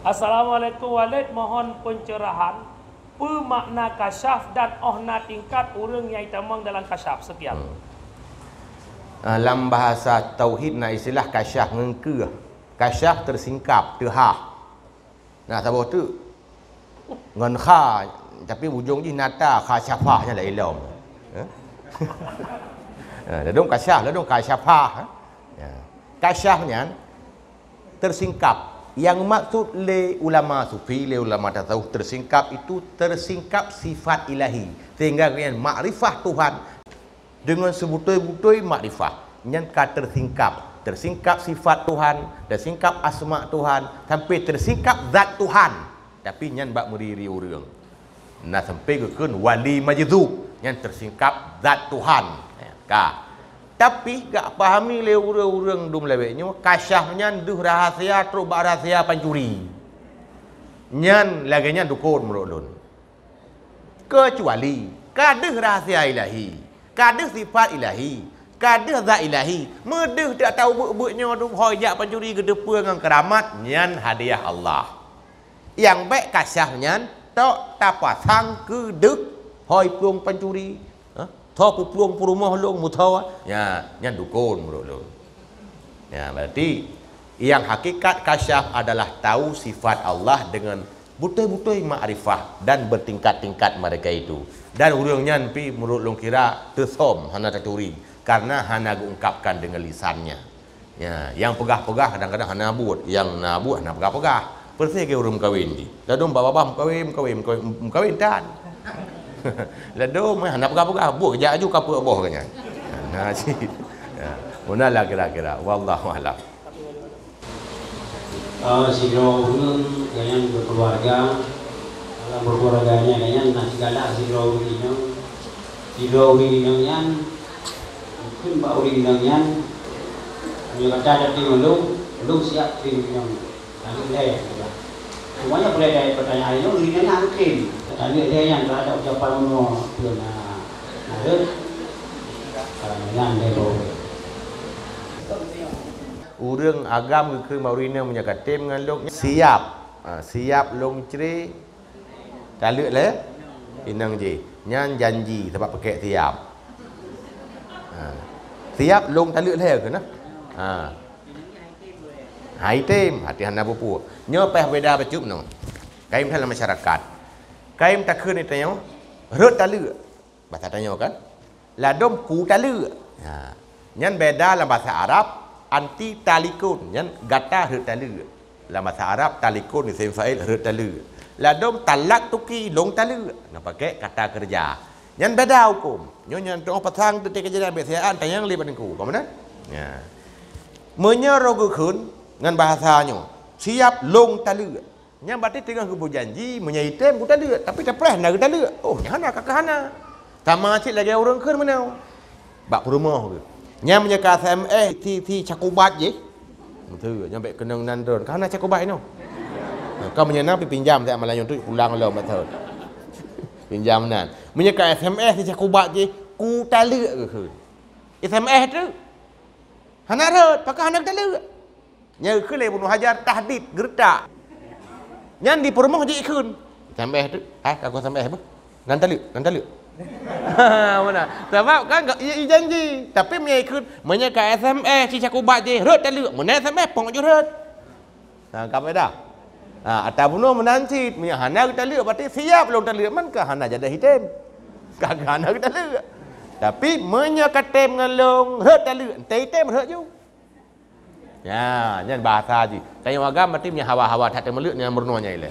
Assalamualaikum Walid, mohon pencerahan makna kasyaf dan ohna tingkat urang yang tamang dalam kasyaf. Sekian. Dalam bahasa tauhid na istilah kasyaf ngengke. Kasyaf tersingkap, terhah. Nah, sabah tu ngan kha tapi ujung ni nata kasyafahnya la ilom. Ladung kasyaf, ladung kasyafah. Kasyafnya tersingkap. Yang maksud le ulama sufi, le ulama tasawuf tersingkap itu tersingkap sifat ilahi. Sehingga yang makrifah Tuhan dengan sebutul-butul makrifah. Yang tersingkap. Tersingkap sifat Tuhan, tersingkap asma Tuhan, sampai tersingkap zat Tuhan. Tapi yang bak meriri urang. Nah sampai ke wali majzub yang tersingkap zat Tuhan. Tapi gak pahami le urang-urang dum lebeknya kasyafnya duh rahasia terus bak rahasia pancuri. Nyan laganya dukun merulun. Kecuali kadeh rahasia ilahi, kadeh sifat ilahi, kadeh zat ilahi, medeh tak tahu buk-buknya dum hoyak pancuri gedepa dengan keramat, nyan hadiah Allah. Yang baik kasyafnya tok tapasang kedek hoi puang pancuri. Tho puang purumah long mutawa ya yang dukun bro. Ya berarti yang hakikat kasyaf adalah tahu sifat Allah dengan betul-betul makrifah dan bertingkat-tingkat mereka itu. Dan urangnya pi menurut long kira tersom hana taturi karena hana ungkapkan dengan lisannya. Ya, yang pegah-pegah kadang-kadang hana buat, yang nabuat hana pegah-pegah. Persis ke urang kawin di. Dadung bapa-bapa kawin tan. Lalu mana pegah-pegah buat kerja aju kapur boh kanya. Nah sih. Ya, munalah kira-kira wallahu a'lam. Sidro yang berkeluarga dalam berkeluarganya kayaknya nasi galak sidro yang mungkin pak uri yang kata ada tim lu siap tim yang nanti dia semuanya boleh dari pertanyaan ini urinya harus tim. Tadi dia yang ada ucapan mau pernah ada dengan debo. Urang agam ke maurina punya katem dengan long siap long ceri taluk le inang je nyan janji sebab pakai siap. Siap long taluk le ke nah. Item hati hana bupu. Nyo peh beda bacup no. Kaim dalam masyarakat. Kaim tak kena tanya, rut talu. Bahasa tanya kan? Ladom ku talu. Nyan beda dalam bahasa Arab anti talikun. Nyan gata rut talu. Dalam bahasa Arab talikun isim fa'il rut talu. Ladom talak tuki long talu. Nak pakai kata kerja. Nyan beda hukum. Nyan tong pasang tu kejadian biasaan tanya libat ku. Kau mana? Ya. Menyerogukeun ngan bahasanya siap long talu. Yang berarti tengah ke berjanji menyaitem buta dia tapi tak pernah nak dia. Oh, nyana kakak hana. Sama cik lagi orang ke mana? Bak rumah ke. Nya menyeka SMS ti cakubat je. Betul, nyampe kenang nandron. Kana cakubat no. Kau menyenang pi pinjam tak malah untuk pulang lo betul. Pinjam nan. Menyeka SMS ti cakubat je ku talak ke. SMS tu. Hana rot, pakai hana talak. Nya ke le bunuh hajar tahdid gertak. Yang di perumah je ikun. Sampai tu, aku sampai apa? Nanti lu. Mana? Sebab kan ia janji, tapi dia ikut menyeka SMS si cakubat je, rot tak lu. Mana SMS pong je rot. Nah, kamu dah. Atau bunuh menanti, punya hana kita lu, berarti siap belum tak lu. Man ke hana jadi hitam. Kagak hana kita lu. Tapi menyeka tem ngalong, rot tak lu. Hitam rot je. Ya, jangan bahasa je. Tanya agam berarti punya hawa-hawa tak temeluk yang bernuanya ile.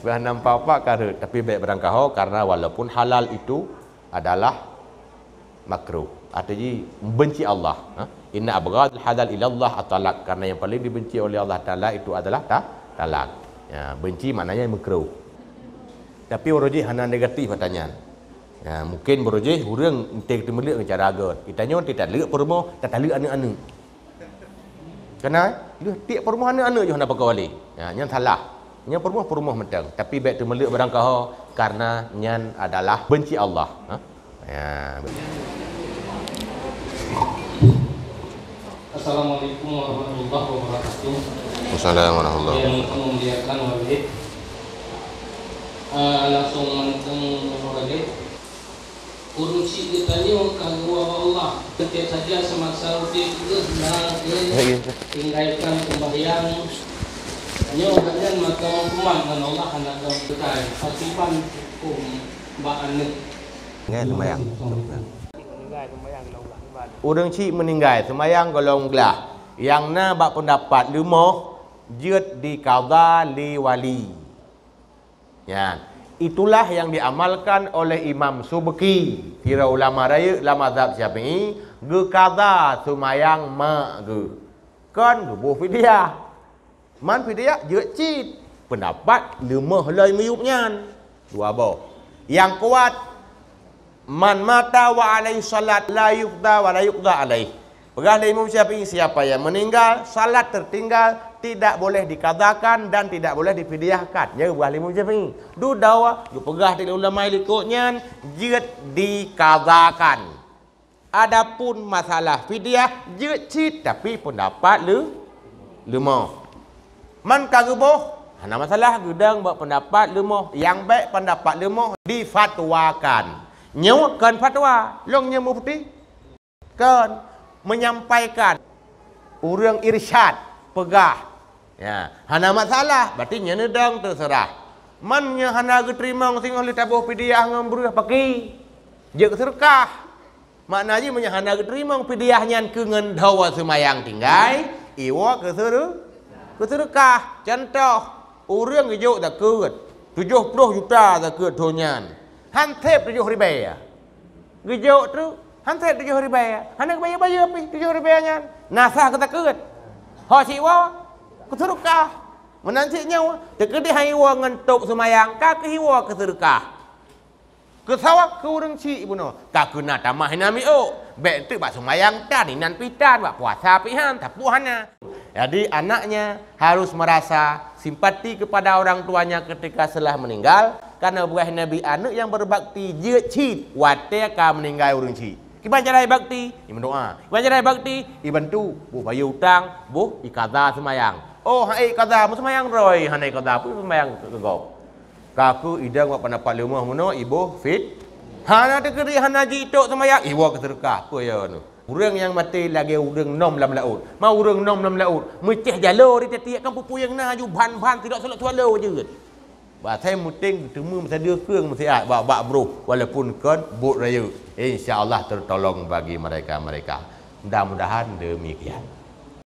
Bahan nampak apa karut, tapi baik berangkau karena walaupun halal itu adalah makruh. Artinya membenci Allah. Inna abghadul halal ilallah at-talaq, karena yang paling dibenci oleh Allah Taala itu adalah talak. Ya, benci maknanya makruh. Tapi orang hana negatif pertanyaan. Ya, mungkin berujih urang entek temeluk dengan cara agar. Kita nyon tidak lek permo, tak lek anak-anak. Kena dia tiap permo anak-anak je hendak pakai wali. Ya, nyan salah. Nyan permo mentang. Tapi baik temeluk barang kau karena nyan adalah benci Allah. Ya. Assalamualaikum warahmatullahi wabarakatuh. Wassalamualaikum warahmatullahi Yang memuliakan Walid, langsung menteng Walid. Urung si ditanya kagua Allah. Setiap saja semasa udik itu senang tinggalkan sembahyang. Nyo kalian maka kuman dengan Allah anak dalam kita. Pasipan mbak ane. Nghe sembahyang. Meninggal sembahyang dalam ibadah. Orang cik meninggal sembahyang golong gelah. Yang na bak pendapat lima jut di qadha li wali. Ya. Itulah yang diamalkan oleh Imam Subki, kira ulama raya dalam mazhab Syafi'i, ge qadha sembahyang mak ge. Kan ge boh fidyah. Man fidyah jut cik pendapat lemah lai miyupnya. Dua boh. Yang kuat man mata wa alaihi salat la yuqda wa la yuqda alaihi. Pegah Imam Syafi'i, siapa yang meninggal salat tertinggal tidak boleh dikadakan dan tidak boleh difidyahkan. Ya buah Imam Syafi'i. Du dawa du pegah di ulama ikutnya jeut dikadakan. Adapun masalah fidyah jeut cit tapi pendapat lemah. Man kageboh hana masalah gedang buat pendapat lemah. Yang baik pendapat lemah difatwakan. Nyawakan fatwa, longnya mufti kan menyampaikan urang irsyad pegah. Ya, hana masalah, berarti nya nedang terserah. Man nya hana geterima singah li tabuh fidyah ngambreuh paki. Je sedekah. Maknanya nya hana geterima fidyah nyan ke ngan dawa semayang tinggai, iwa ke sedekah. Contoh, urang gejuk dak keut 70 juta dak keut thonyan. Han thep 7 ribu ya. Gejuk tu han thep 7 ribu ya. Han bayar pi 7 ribu nya. Nasah kata keut. Ho siwa kesedekah. Menantinya tekedi haiwa ngentuk semayang ka kehiwa kesedekah. Kesawa ke urang ci ibuno. Ka kena tamah nami o. Bek tu bak semayang tan inan pitan bak puasa pihan tapuhana. Jadi anaknya harus merasa simpati kepada orang tuanya ketika setelah meninggal. Karena buah Nabi anak yang berbakti jeut cit wate ka meninggal urang ci. Kiban cara bakti? Iban doa. Kiban cara bakti? Ibantu. Bu bayu utang, bu ikadha semayang. Oh, hai kadha mu semayang roy, hanai kadha pu semayang kegop. Kaku idang buat pendapat lemah muno ibu fit. Hana tekeri hana ji tok semayang, ibu kesedekah. Ko ya nu. Urang yang mati lagi urang nom lam laut. Mau urang nom lam laut. Meceh jalo di tiap kan pupu yang na ju ban tidak solat tualo je. Ba saya muting temu masa dia keung mesti bak bro walaupun kan bot raya. Insya-Allah tertolong bagi mereka-mereka. Mudah-mudahan demikian.